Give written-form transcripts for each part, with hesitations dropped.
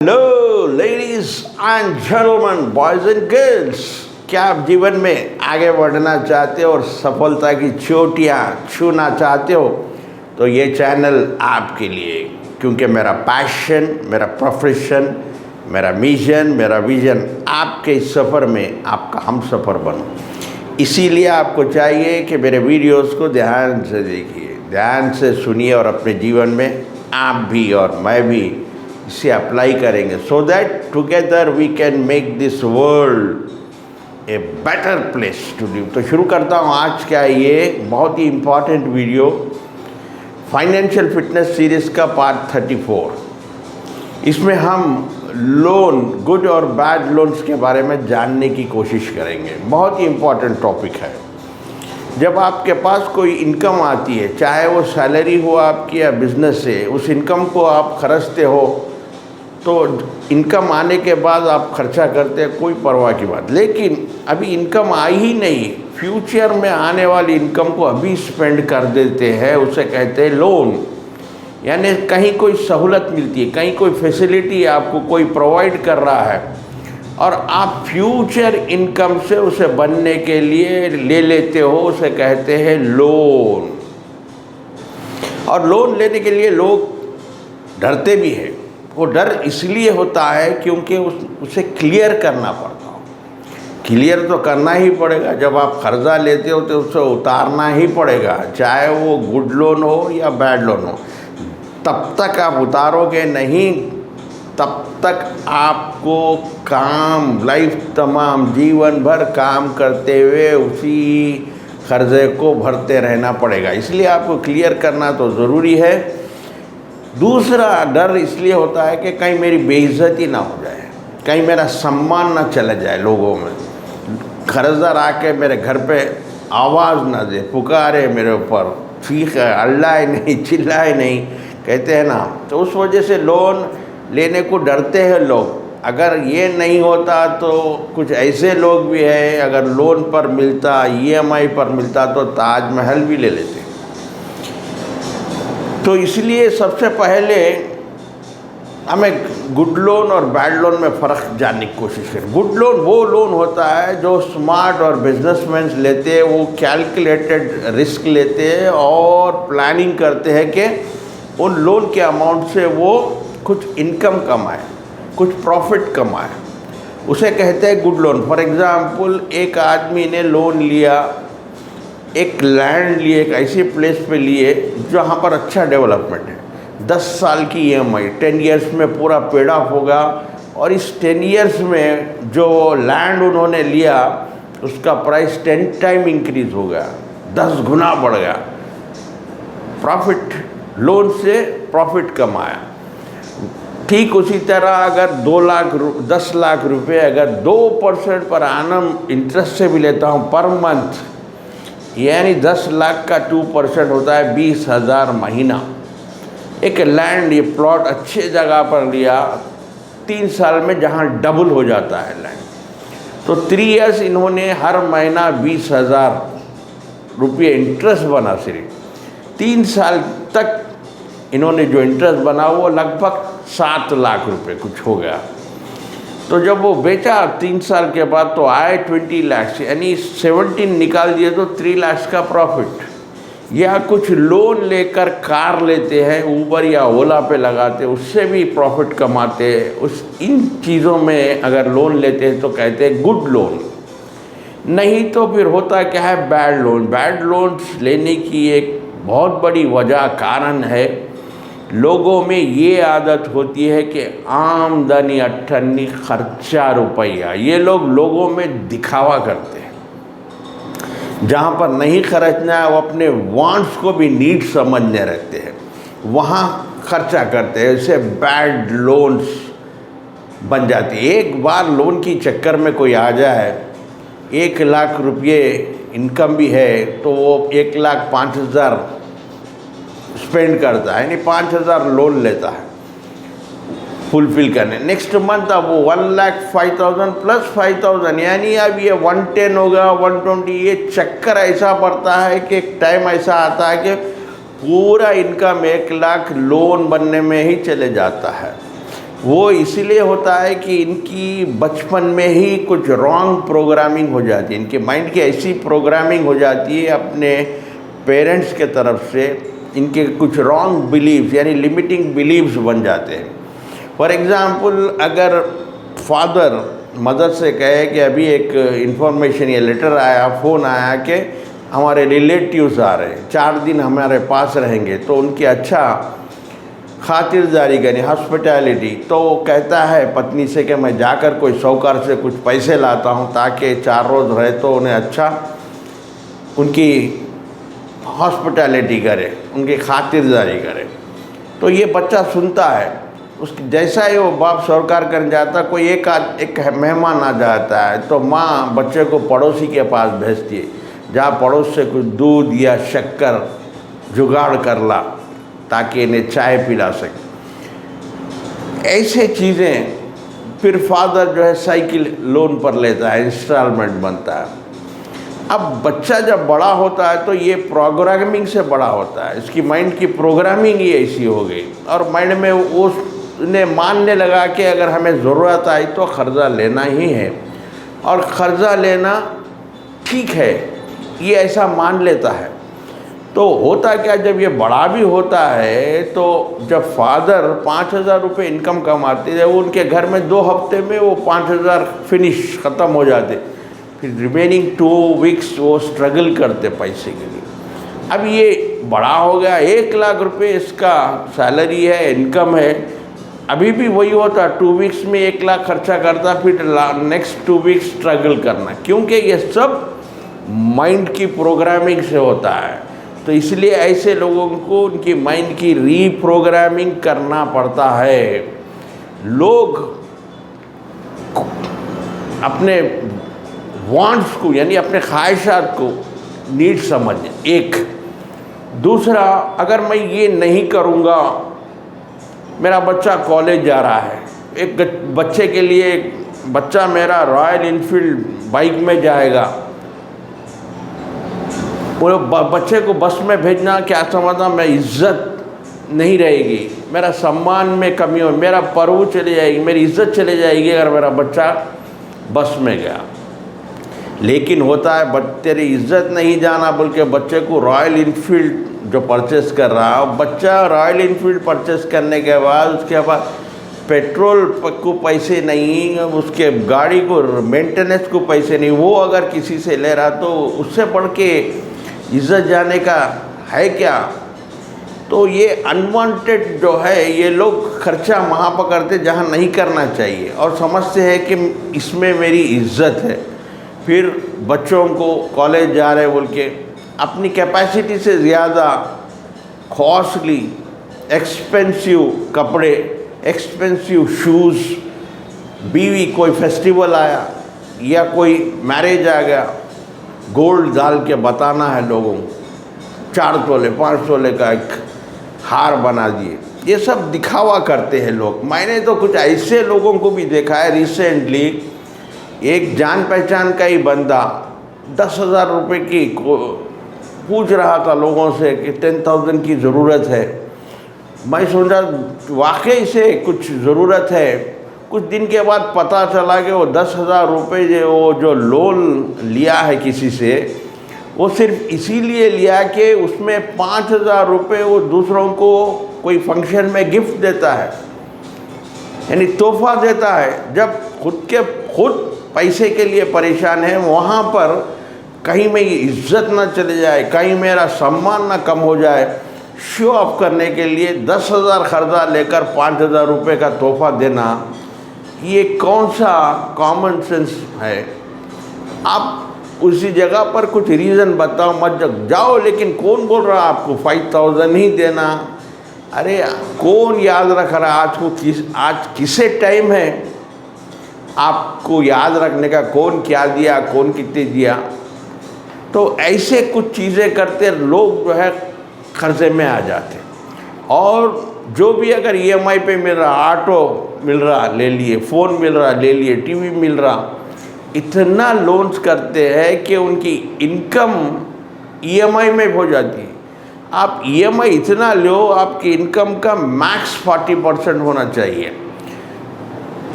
Hello ladies and gentleman, boys and girls, क्या आप जीवन में आगे बढ़ना चाहते हो और सफलता की चोटियां छूना चाहते हो तो ये चैनल आपके लिए, क्योंकि मेरा पैशन, मेरा प्रोफेशन, मेरा मिशन, मेरा विजन आपके इस सफ़र में आपका हम सफ़र बनूं। इसीलिए आपको चाहिए कि मेरे वीडियोस को ध्यान से देखिए, ध्यान से सुनिए और अपने जीवन में आप भी और मैं भी इसे अप्लाई करेंगे, so that together we can make this world a better place to live. तो शुरू करता हूँ आज का ये बहुत ही important video, financial fitness series का पार्ट 34। इसमें हम लोन, गुड और बैड लोन्स के बारे में जानने की कोशिश करेंगे। बहुत ही इम्पॉर्टेंट टॉपिक है। जब आपके पास कोई इनकम आती है, चाहे वो सैलरी हो आपकी या बिजनेस से, उस इनकम को आप खर्चते हो, तो इनकम आने के बाद आप खर्चा करते हैं, कोई परवाह की बात। लेकिन अभी इनकम आई ही नहीं, फ्यूचर में आने वाली इनकम को अभी स्पेंड कर देते हैं, उसे कहते हैं लोन। यानी कहीं कोई सहूलत मिलती है, कहीं कोई फैसिलिटी आपको कोई प्रोवाइड कर रहा है और आप फ्यूचर इनकम से उसे बनने के लिए ले लेते हो, उसे कहते हैं लोन। और लोन लेने के लिए लोग डरते भी हैं। वो डर इसलिए होता है क्योंकि उसे क्लियर करना पड़ता हो। क्लियर तो करना ही पड़ेगा। जब आप कर्जा लेते हो तो उसे उतारना ही पड़ेगा, चाहे वो गुड लोन हो या बैड लोन हो। तब तक आप उतारोगे नहीं, तब तक आपको काम, लाइफ तमाम जीवन भर काम करते हुए उसी कर्जे को भरते रहना पड़ेगा। इसलिए आपको क्लियर करना तो ज़रूरी है। दूसरा डर इसलिए होता है कि कहीं मेरी बेइज्जती ना हो जाए, कहीं मेरा सम्मान ना चला जाए लोगों में, कर्जदार आके मेरे घर पे आवाज़ ना दे, पुकारे मेरे ऊपर, चीखे, अल्लाह नहीं, चिल्लाए नहीं, कहते हैं ना। तो उस वजह से लोन लेने को डरते हैं लोग। अगर ये नहीं होता तो कुछ ऐसे लोग भी हैं, अगर लोन पर मिलता, EMI पर मिलता तो ताजमहल भी ले लेते। तो इसलिए सबसे पहले हमें गुड लोन और बैड लोन में फ़र्क जानने की कोशिश करें। गुड लोन वो लोन होता है जो स्मार्ट और बिजनेसमैन लेते हैं, वो कैलकुलेटेड रिस्क लेते हैं और प्लानिंग करते हैं कि उन लोन के अमाउंट से वो कुछ इनकम कमाए, कुछ प्रॉफिट कमाए, उसे कहते हैं गुड लोन। फॉर एग्ज़ाम्पल, एक आदमी ने लोन लिया, एक लैंड लिए, एक ऐसी प्लेस पे लिए जहाँ पर अच्छा डेवलपमेंट है, 10 साल की EMI, 10 इयर्स में पूरा पेड ऑफ होगा। और इस 10 इयर्स में जो लैंड उन्होंने लिया उसका प्राइस 10 टाइम इंक्रीज़ हो गया, 10 गुना बढ़ गया। प्रॉफिट, लोन से प्रॉफिट कमाया। ठीक उसी तरह अगर 10 लाख रुपए अगर 2% पर आनम इंटरेस्ट से भी लेता हूँ पर मंथ, यानी 10 लाख का 2% होता है 20,000 महीना। एक लैंड, ये प्लॉट अच्छे जगह पर लिया, 3 साल में जहाँ डबल हो जाता है लैंड, तो 3 इयर्स इन्होंने हर महीना 20,000 रुपये इंटरेस्ट बना। सिर्फ 3 साल तक इन्होंने जो इंटरेस्ट बना वो लगभग 7 लाख रुपए कुछ हो गया। तो जब वो बेचा 3 साल के बाद तो आए 20 लाख, यानी 17 निकाल दिए तो 3 लाख का प्रॉफिट। या कुछ लोन लेकर कार लेते हैं, ऊबर या ओला पे लगाते, उससे भी प्रॉफिट कमाते हैं। इन चीज़ों में अगर लोन लेते हैं तो कहते हैं गुड लोन। नहीं तो फिर होता क्या है, बैड लोन। बैड लोन लेने की एक बहुत बड़ी वजह, कारण है, लोगों में ये आदत होती है कि आमदनी अठन्नी खर्चा रुपया। ये लोग लोगों में दिखावा करते हैं। जहाँ पर नहीं खर्चना है वो अपने वांट्स को भी नीड समझने रहते हैं, वहाँ खर्चा करते हैं। इससे बैड लोन्स बन जाती है। एक बार लोन की चक्कर में कोई आ जाए, 1 लाख रुपये इनकम भी है तो वो 1,05,000 स्पेंड करता है, यानी 5,000 लोन लेता है फुलफिल करने। नेक्स्ट मंथ अब वो 1,05,000 प्लस 5,000, यानी अब ये 110 होगा, 120। ये चक्कर ऐसा पड़ता है कि एक टाइम ऐसा आता है कि पूरा इनकम 1 लाख लोन बनने में ही चले जाता है। वो इसीलिए होता है कि इनकी बचपन में ही कुछ रॉन्ग प्रोग्रामिंग हो जाती है, इनके माइंड की ऐसी प्रोग्रामिंग हो जाती है अपने पेरेंट्स के तरफ से, इनके कुछ रॉन्ग बिलीव्स यानी लिमिटिंग बिलीव्स बन जाते हैं। फॉर एग्ज़ाम्पल, अगर फादर मदर से कहे कि अभी एक इन्फॉर्मेशन या लेटर आया, फ़ोन आया कि हमारे रिलेटिव्स आ रहे हैं, 4 दिन हमारे पास रहेंगे, तो उनकी अच्छा खातिरदारी करनी, हॉस्पिटैलिटी, तो वो कहता है पत्नी से कि मैं जाकर कोई साहूकार से कुछ पैसे लाता हूँ ताकि 4 रोज़ रहे तो उन्हें अच्छा उनकी हॉस्पिटैलिटी करे, उनकी खातिरदारी करे। तो ये बच्चा सुनता है, उसकी जैसा ही वो बाप सरोकार करने जाता, कोई एक मेहमान आ जाता है तो माँ बच्चे को पड़ोसी के पास भेजती है, जहाँ पड़ोस से कुछ दूध या शक्कर जुगाड़ कर ला ताकि इन्हें चाय पिला सके। ऐसे चीज़ें फिर फादर जो है साइकिल लोन पर लेता है, इंस्टॉलमेंट बनता है। अब बच्चा जब बड़ा होता है तो ये प्रोग्रामिंग से बड़ा होता है, इसकी माइंड की प्रोग्रामिंग ही ऐसी हो गई और माइंड में उसने मानने लगा कि अगर हमें ज़रूरत आई तो कर्ज़ा लेना ही है और कर्ज़ा लेना ठीक है, ये ऐसा मान लेता है। तो होता क्या, जब ये बड़ा भी होता है तो जब फादर 5,000 रुपये इनकम कमाते थे, वो उनके घर में 2 हफ्ते में वो 5,000 फिनिश ख़त्म हो जाते, फिर रिमेनिंग 2 वीक्स वो स्ट्रगल करते पैसे के लिए। अब ये बड़ा हो गया, 1 लाख रुपये इसका सैलरी है, इनकम है, अभी भी वही होता, 2 वीक्स में 1 लाख खर्चा करता, फिर नेक्स्ट 2 वीक्स स्ट्रगल करना, क्योंकि ये सब माइंड की प्रोग्रामिंग से होता है। तो इसलिए ऐसे लोगों को उनकी माइंड की रीप्रोग्रामिंग करना पड़ता है। लोग अपने वांट्स को यानी अपने ख्वाहिशात को नीड समझें, एक। दूसरा, अगर मैं ये नहीं करूँगा, मेरा बच्चा कॉलेज जा रहा है, एक बच्चे के लिए बच्चा मेरा रॉयल इनफील्ड बाइक में जाएगा, वो बच्चे को बस में भेजना क्या समझना, मैं इज़्ज़त नहीं रहेगी, मेरा सम्मान में कमी हो, मेरा पर्व चली जाएगी, मेरी इज़्ज़त चली जाएगी अगर मेरा बच्चा बस में गया। लेकिन होता है तेरी इज़्ज़त नहीं जाना बोल के बच्चे को रॉयल इनफील्ड जो परचेस कर रहा है, बच्चा रॉयल इनफील्ड परचेस करने के बाद उसके बाद पेट्रोल को पैसे नहीं, उसके गाड़ी को मेंटेनेंस को पैसे नहीं, वो अगर किसी से ले रहा तो उससे बढ़ के इज़्ज़त जाने का है क्या। तो ये अनवांटेड जो है, ये लोग खर्चा वहाँ पर करते जहाँ नहीं करना चाहिए और समझते हैं कि इसमें मेरी इज़्ज़त है। फिर बच्चों को कॉलेज जा रहे बोल के अपनी कैपेसिटी से ज़्यादा कॉस्टली एक्सपेंसिव कपड़े, एक्सपेंसिव शूज़, बीवी कोई फेस्टिवल आया या कोई मैरिज आ गया, गोल्ड डाल के बताना है लोगों को, 4 तोले 5 तोले का एक हार बना दिए, ये सब दिखावा करते हैं लोग। मैंने तो कुछ ऐसे लोगों को भी देखा है, रिसेंटली एक जान पहचान का ही बंदा 10,000 रुपये की पूछ रहा था लोगों से कि 10,000 की ज़रूरत है। मैं सोचा वाकई से कुछ ज़रूरत है। कुछ दिन के बाद पता चला कि वो 10,000 रुपये जो लोन लिया है किसी से, वो सिर्फ इसीलिए लिया कि उसमें 5,000 रुपये वो दूसरों को कोई फंक्शन में गिफ्ट देता है, यानी तोहफा देता है। जब खुद पैसे के लिए परेशान है, वहाँ पर कहीं मेरी इज्जत ना चले जाए, कहीं मेरा सम्मान ना कम हो जाए, शो ऑफ करने के लिए 10,000 कर्जा लेकर 5,000 रुपये का तोहफा देना, ये कौन सा कॉमन सेंस है। आप उसी जगह पर कुछ रीज़न बताओ, मत जाओ, लेकिन कौन बोल रहा है आपको 5,000 ही देना। अरे कौन याद रख रहा है आज किसे टाइम है आपको याद रखने का, कौन क्या दिया, कौन कितने दिया। तो ऐसे कुछ चीज़ें करते लोग जो है कर्जे में आ जाते। और जो भी अगर EMI पे मिल रहा, ऑटो मिल रहा ले लिए, फ़ोन मिल रहा ले लिए, टीवी मिल रहा, इतना लोन्स करते हैं कि उनकी इनकम EMI में हो जाती है। आप EMI इतना लो, आपकी इनकम का मैक्स 40% होना चाहिए।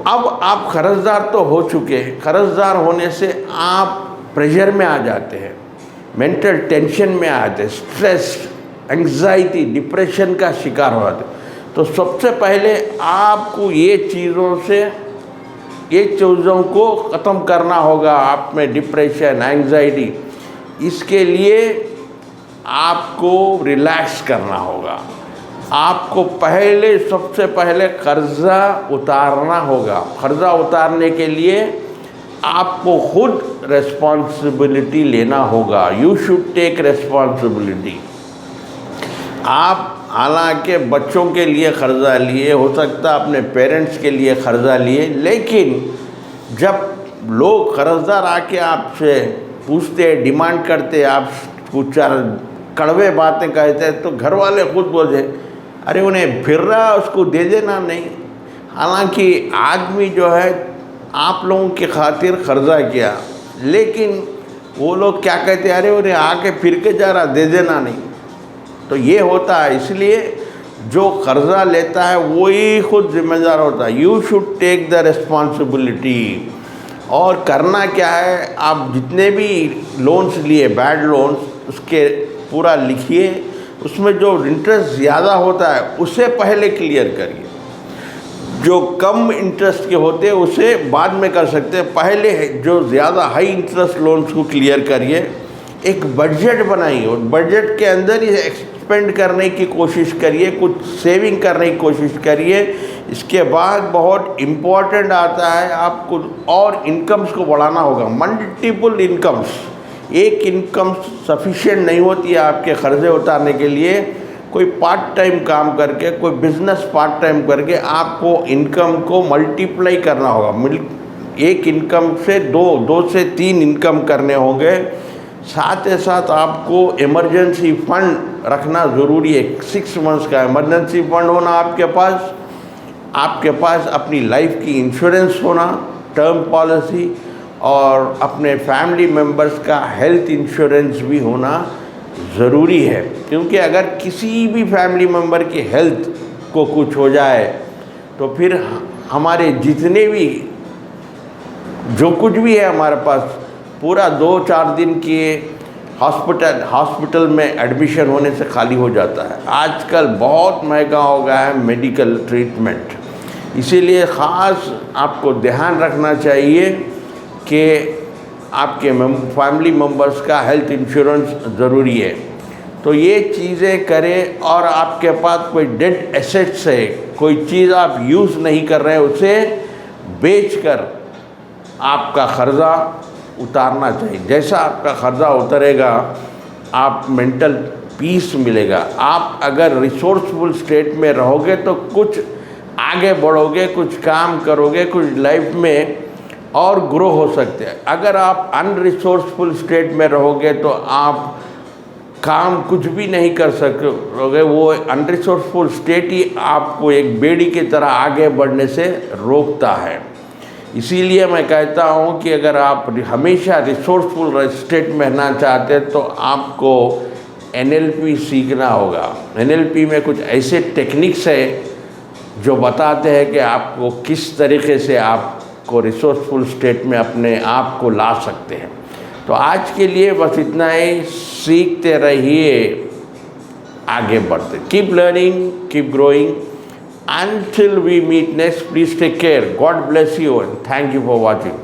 अब आप कर्जदार तो हो चुके हैं, कर्जदार होने से आप प्रेशर में आ जाते हैं, मेंटल टेंशन में आ जाते हैं, स्ट्रेस, एंग्जाइटी, डिप्रेशन का शिकार हो जाते हैं। तो सबसे पहले आपको ये चीज़ों को ख़त्म करना होगा, आप में डिप्रेशन, एंग्जाइटी। इसके लिए आपको रिलैक्स करना होगा। आपको सबसे पहले कर्जा उतारना होगा। कर्जा उतारने के लिए आपको खुद रेस्पॉन्सिबिलिटी लेना होगा। You should take responsibility. आप हालांकि बच्चों के लिए कर्जा लिए, हो सकता है अपने पेरेंट्स के लिए कर्जा लिए, लेकिन जब लोग कर्जदार आके आपसे पूछते, डिमांड करते, आप कुछ चार कड़वे बातें कहते हैं, तो घर वाले खुद बोलते, अरे उन्हें फिर रहा, उसको दे देना नहीं। हालांकि आदमी जो है आप लोगों की खातिर कर्जा किया, लेकिन वो लोग क्या कहते हैं, अरे उन्हें आके फिर के जा रहा, दे देना नहीं। तो ये होता है। इसलिए जो कर्जा लेता है वही खुद जिम्मेदार होता है। You should take the responsibility. और करना क्या है, आप जितने भी लोन्स लिए, बैड लोन्स, उसके पूरा लिखिए, उसमें जो इंटरेस्ट ज़्यादा होता है उसे पहले क्लियर करिए। जो कम इंटरेस्ट के होते हैं उसे बाद में कर सकते हैं, पहले जो ज़्यादा हाई इंटरेस्ट लोन्स को क्लियर करिए। एक बजट बनाइए और बजट के अंदर ही एक्सपेंड करने की कोशिश करिए, कुछ सेविंग करने की कोशिश करिए। इसके बाद बहुत इम्पॉर्टेंट आता है, आपको और इनकम्स को बढ़ाना होगा, मल्टीपल इनकम्स। एक इनकम सफिशिएंट नहीं होती है आपके कर्जे उतारने के लिए। कोई पार्ट टाइम काम करके, कोई बिजनेस पार्ट टाइम करके आपको इनकम को मल्टीप्लाई करना होगा। एक इनकम से दो से तीन इनकम करने होंगे। साथ ही साथ आपको इमरजेंसी फंड रखना ज़रूरी है। 6 मंथ्स का इमरजेंसी फंड होना आपके पास अपनी लाइफ की इंश्योरेंस होना, टर्म पॉलिसी, और अपने फैमिली मेम्बर्स का हेल्थ इंश्योरेंस भी होना ज़रूरी है। क्योंकि अगर किसी भी फैमिली मेम्बर की हेल्थ को कुछ हो जाए तो फिर हमारे जितने भी जो कुछ भी है हमारे पास, पूरा 2-4 दिन के हॉस्पिटल में एडमिशन होने से खाली हो जाता है। आजकल बहुत महंगा हो गया है मेडिकल ट्रीटमेंट। इसीलिए ख़ास आपको ध्यान रखना चाहिए कि आपके फैमिली मेम्बर्स का हेल्थ इंश्योरेंस ज़रूरी है। तो ये चीज़ें करें। और आपके पास कोई डेड एसेट्स है, कोई चीज़ आप यूज़ नहीं कर रहे हैं, उसे बेचकर आपका कर्जा उतारना चाहिए। जैसा आपका कर्जा उतरेगा, आप मेंटल पीस मिलेगा। आप अगर रिसोर्सफुल स्टेट में रहोगे तो कुछ आगे बढ़ोगे, कुछ काम करोगे, कुछ लाइफ में और ग्रो हो सकते हैं। अगर आप अनरिसोर्सफुल स्टेट में रहोगे तो आप काम कुछ भी नहीं कर सकोगे। वो अनरिसोर्सफुल स्टेट ही आपको एक बेड़ी की तरह आगे बढ़ने से रोकता है। इसीलिए मैं कहता हूँ कि अगर आप हमेशा रिसोर्सफुल स्टेट में रहना चाहते हैं तो आपको NLP सीखना होगा। NLP में कुछ ऐसे टेक्निक्स है जो बताते हैं कि आपको किस तरीके से आपको रिसोर्सफुल स्टेट में अपने आप को ला सकते हैं। तो आज के लिए बस इतना ही। सीखते रहिए, आगे बढ़ते। Keep learning, keep growing. Until we meet next, please take care. God bless you and thank you for watching.